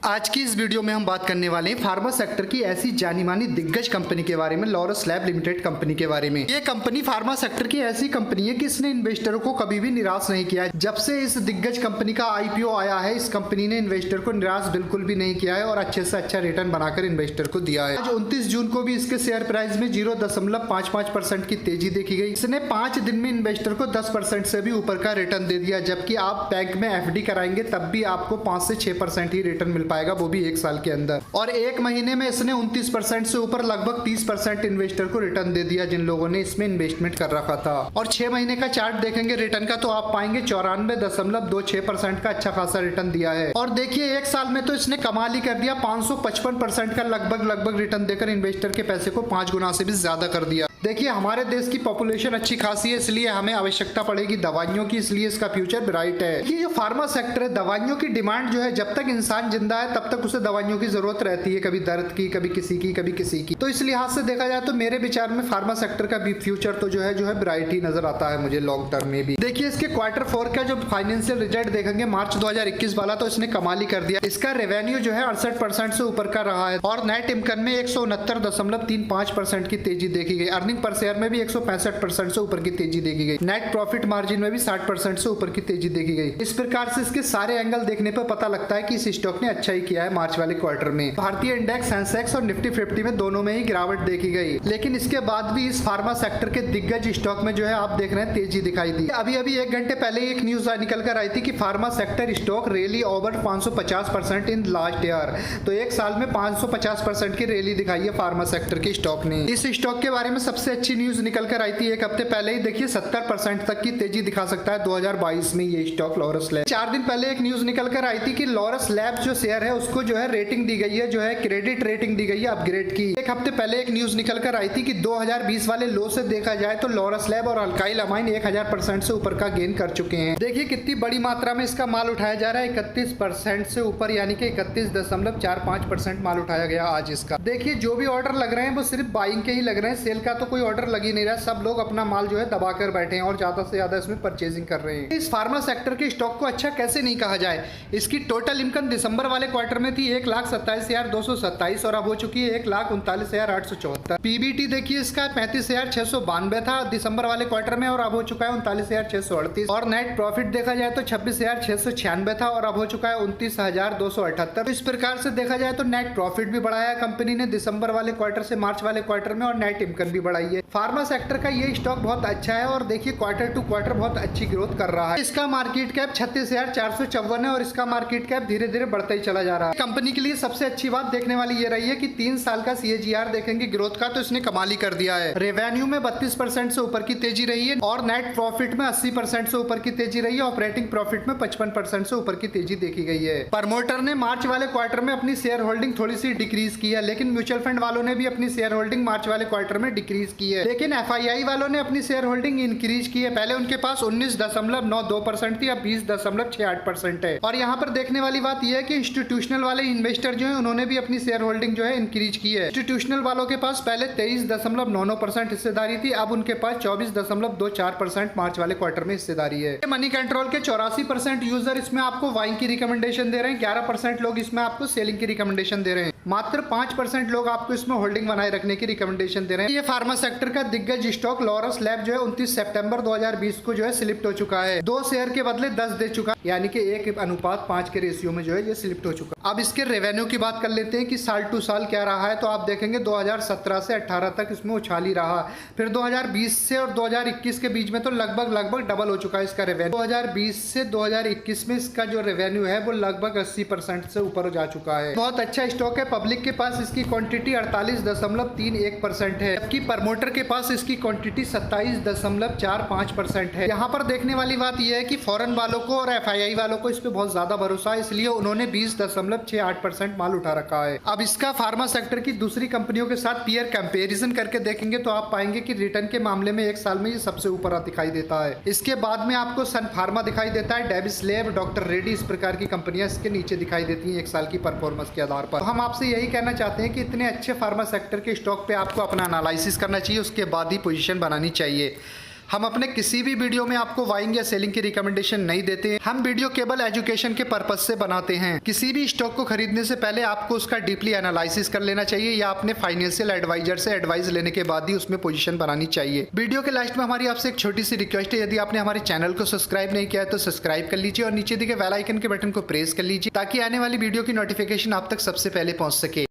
आज की इस वीडियो में हम बात करने वाले हैं फार्मा सेक्टर की ऐसी जानी मानी दिग्गज कंपनी के बारे में, लॉरस लैब लिमिटेड कंपनी के बारे में। ये कंपनी फार्मा सेक्टर की ऐसी कंपनी है कि इसने इन्वेस्टरों को कभी भी निराश नहीं किया। जब से इस दिग्गज कंपनी का आईपीओ आया है, इस कंपनी ने इन्वेस्टर को निराश बिल्कुल भी नहीं किया है और अच्छे से अच्छा रिटर्न बनाकर इन्वेस्टर को दिया है। आज 29 जून को भी इसके शेयर प्राइस में 0.55% की तेजी देखी गई। इसने 5 दिन में इन्वेस्टर को 10% से भी ऊपर का रिटर्न दे दिया, जबकि आप बैंक में एफडी कराएंगे तब भी आपको 5 से 6% ही रिटर्न मिल पाएगा, वो भी 1 साल के अंदर। और 1 महीने में इसने 29% से ऊपर लगभग 30% इन्वेस्टर को रिटर्न दे दिया जिन लोगों ने इसमें इन्वेस्टमेंट कर रखा था। और 6 महीने का चार्ट देखेंगे रिटर्न का तो आप पाएंगे 94.26% का अच्छा खासा रिटर्न दिया है। और देखिए 1 साल में तो इसने कमाल ही कर दिया, 555% का लगभग रिटर्न देकर इन्वेस्टर के पैसे को 5 गुना से भी ज्यादा कर दिया। देखिए हमारे देश की पॉपुलेशन अच्छी खासी है, इसलिए हमें आवश्यकता पड़ेगी दवाइयों की, इसलिए इसका फ्यूचर ब्राइट है। ये जो फार्मा सेक्टर है, दवाइयों की डिमांड जो है, जब तक इंसान जिंदा है तब तक उसे दवाइयों की जरूरत रहती है, कभी दर्द की, कभी किसी की, कभी किसी की। तो इस लिहाज से देखा जाए तो मेरे विचार में फार्मा सेक्टर का भी फ्यूचर तो जो है ब्राइट ही नजर आता है मुझे लॉन्ग टर्म में भी। देखिए इसके Q4 का जो फाइनेंशियल रिजल्ट देखेंगे मार्च 2021 वाला, तो इसने कमाल ही कर दिया। इसका रेवेन्यू जो है 68% से ऊपर का रहा है और नेट इनकम में 169.35% की तेजी देखी गई। अर्निंग पर शेयर में भी 165% से ऊपर की तेजी देखी गई। नेट प्रॉफिट मार्जिन में भी 60% से ऊपर की तेजी देखी गई। इस प्रकार से इसके सारे एंगल देखने पर पता लगता है कि इस स्टॉक ने अच्छा ही किया है मार्च वाले क्वार्टर में। भारतीय इंडेक्स सेंसेक्स और निफ्टी 50 में दोनों में ही गिरावट देखी गई, लेकिन इसके बाद भी इस फार्मा सेक्टर के दिग्गज स्टॉक में जो है आप देख रहे हैं तेजी दिखाई दी। अभी 1 घंटे पहले एक न्यूज निकल कर आई थी कि pharma sector stock rally over 550% in last year. तो 1 साल में 550% की रैली दिखाई है फार्मा सेक्टर के स्टॉक ने। इस स्टॉक के बारे में सबसे अच्छी न्यूज निकल कर आई थी 1 हफ्ते पहले ही। देखिए 70% तक की तेजी दिखा सकता है 2022 में ये स्टॉक लॉरस लैब। 4 दिन पहले एक न्यूज निकल कर आई थी कि लॉरस लैब जो शेयर है उसको जो है रेटिंग दी गई है, जो है क्रेडिट रेटिंग दी गई है अपग्रेड की। 1 हफ्ते पहले एक न्यूज निकल कर आई थी कि 2020 वाले लो से देखा जाए तो लॉरस लैब और अल्काइल अमाइन 1000% से ऊपर का गेन कर चुके हैं। देखिए कितनी बड़ी मात्रा में इसका माल उठाया जा रहा है, 31% से ऊपर, यानी कि 31.45% माल उठाया गया आज इसका। देखिए जो भी ऑर्डर लग रहे हैं वो सिर्फ बाइंग के ही लग रहे हैं, सेल का तो कोई ऑर्डर लग ही नहीं रहा। सब लोग अपना माल जो है दबाकर बैठे हैं और ज्यादा से ज्यादा इसमें परचेजिंग कर रहे हैं। इस फार्मा सेक्टर के स्टॉक को अच्छा कैसे नहीं कहा जाए। इसकी टोटल इनकम दिसंबर वाले क्वार्टर में थी 1,27,227 और अब हो चुकी है 1,39,874। पीबीटी देखिए इसका 35,692 था दिसंबर वाले क्वार्टर में और अब हो चुका है 39,638। और नेट प्रॉफिट देखा जाए तो 26,696 था और अब हो चुका है 29,278। इस प्रकार से देखा जाए तो नेट प्रॉफिट भी बढ़ाया कंपनी ने दिसंबर वाले क्वार्टर से मार्च वाले क्वार्टर में और नेट इनकम भी बढ़ाई है। फार्मा सेक्टर का ये स्टॉक बहुत अच्छा है और देखिए क्वार्टर टू क्वार्टर बहुत अच्छी ग्रोथ कर रहा है। इसका मार्केट कैप 36,454 है और इसका मार्केट कैप धीरे धीरे बढ़ता ही चला जा रहा है। कंपनी के लिए सबसे अच्छी बात देखने वाली ये रही है कि 3 साल का CAGR देखेंगे ग्रोथ का तो इसने कमाल ही कर दिया है। रेवेन्यू में 32% से ऊपर की तेजी रही है और नेट प्रॉफिट में 80% से ऊपर की तेजी रही है। ऑपरेटिंग प्रॉफिट में 55% से ऊपर की तेजी देखी गई है। प्रमोटर ने मार्च वाले क्वार्टर में अपनी शेयर होल्डिंग थोड़ी सी डिक्रीज की है, लेकिन म्यूचुअल फंड वालों ने भी अपनी शेयर होल्डिंग मार्च वाले क्वार्टर में डिक्रीज की है, लेकिन FII वालों ने अपनी शेयर होल्डिंग इंक्रीज की है। पहले उनके पास 19.92% थी, अब 20.68% है। और यहाँ पर देखने वाली बात यह है कि इंस्टीट्यूशनल वाले इन्वेस्टर जो है उन्होंने भी अपनी शेयर होल्डिंग जो है इंक्रीज की है। इंस्टीट्यूशनल वालों के पास पहले 23.99% हिस्सेदारी थी, अब उनके पास 24.24% मार्च वाले क्वार्टर में हिस्सेदारी है। मनी कंट्रोल के 84% यूजर इसमें आपको बाइंग की रिकमेंडेशन दे रहे हैं, 11% लोग इसमें आपको सेलिंग की रिकमेंडेशन दे रहे हैं, मात्र 5% लोग आपको इसमें होल्डिंग बनाए रखने की रिकमेंडेशन दे रहे हैं। ये फार्मा सेक्टर का दिग्गज स्टॉक लॉरस लैब जो है 29 सितंबर 2020 को जो है स्लिप्ट हो चुका है। 2 शेयर के बदले 10 दे चुका, यानी कि 1:5 के रेशियो में जो है ये स्लिप्ट हो चुका। अब इसके रेवेन्यू की बात कर लेते हैं कि साल टू साल क्या रहा है, तो आप देखेंगे 2017 से 18 तक इसमें उछाल ही रहा। फिर 2020 से और 2021 के बीच में तो लगभग डबल हो चुका है इसका रेवेन्यू। 2020 से 2021 में इसका जो रेवेन्यू है वो लगभग 80% से ऊपर जा चुका है। बहुत अच्छा स्टॉक है। पब्लिक के पास इसकी क्वांटिटी 48.31% है, जबकि प्रमोटर के पास इसकी क्वांटिटी 27.45% है। यहाँ पर देखने वाली बात यह है कि फॉरेन वालों को और FII वालों को इस पे बहुत ज्यादा भरोसा है, इसलिए उन्होंने 20.68% माल उठा रखा है। अब इसका फार्मा सेक्टर की दूसरी कंपनियों के साथ पीयर कंपैरिजन करके देखेंगे तो आप पाएंगे कि रिटर्न के मामले में 1 साल में ये सबसे ऊपर दिखाई देता है। इसके बाद में आपको सन फार्मा दिखाई देता है, डेविस लैब, डॉक्टर रेड्डी, इस प्रकार की कंपनियां इसके नीचे दिखाई देती हैं 1 साल की परफॉर्मेंस के आधार पर। तो हम आपसे यही कहना चाहते हैं कि इतने अच्छे फार्मा सेक्टर के स्टॉक पे आपको अपना एनालिसिस करना चाहिए, उसके बाद ही पोजीशन बनानी चाहिए। हम अपने किसी भी वीडियो में आपको बाइंग या सेलिंग की रिकमेंडेशन नहीं देते हैं। हम वीडियो केवल एजुकेशन के पर्पज से बनाते हैं। किसी भी स्टॉक को खरीदने से पहले आपको उसका डीपली एनालिसिस कर लेना चाहिए या अपने फाइनेंशियल एडवाइजर से एडवाइस लेने के बाद ही उसमें पोजीशन बनानी चाहिए। वीडियो के लास्ट में हमारी आपसे एक छोटी सी रिक्वेस्ट है, यदि आपने हमारे चैनल को सब्सक्राइब नहीं किया है तो सब्सक्राइब कर लीजिए और नीचे दिखे बेल आइकन के बटन को प्रेस कर लीजिए ताकि आने वाली वीडियो की नोटिफिकेशन आप तक सबसे पहले पहुंच सके।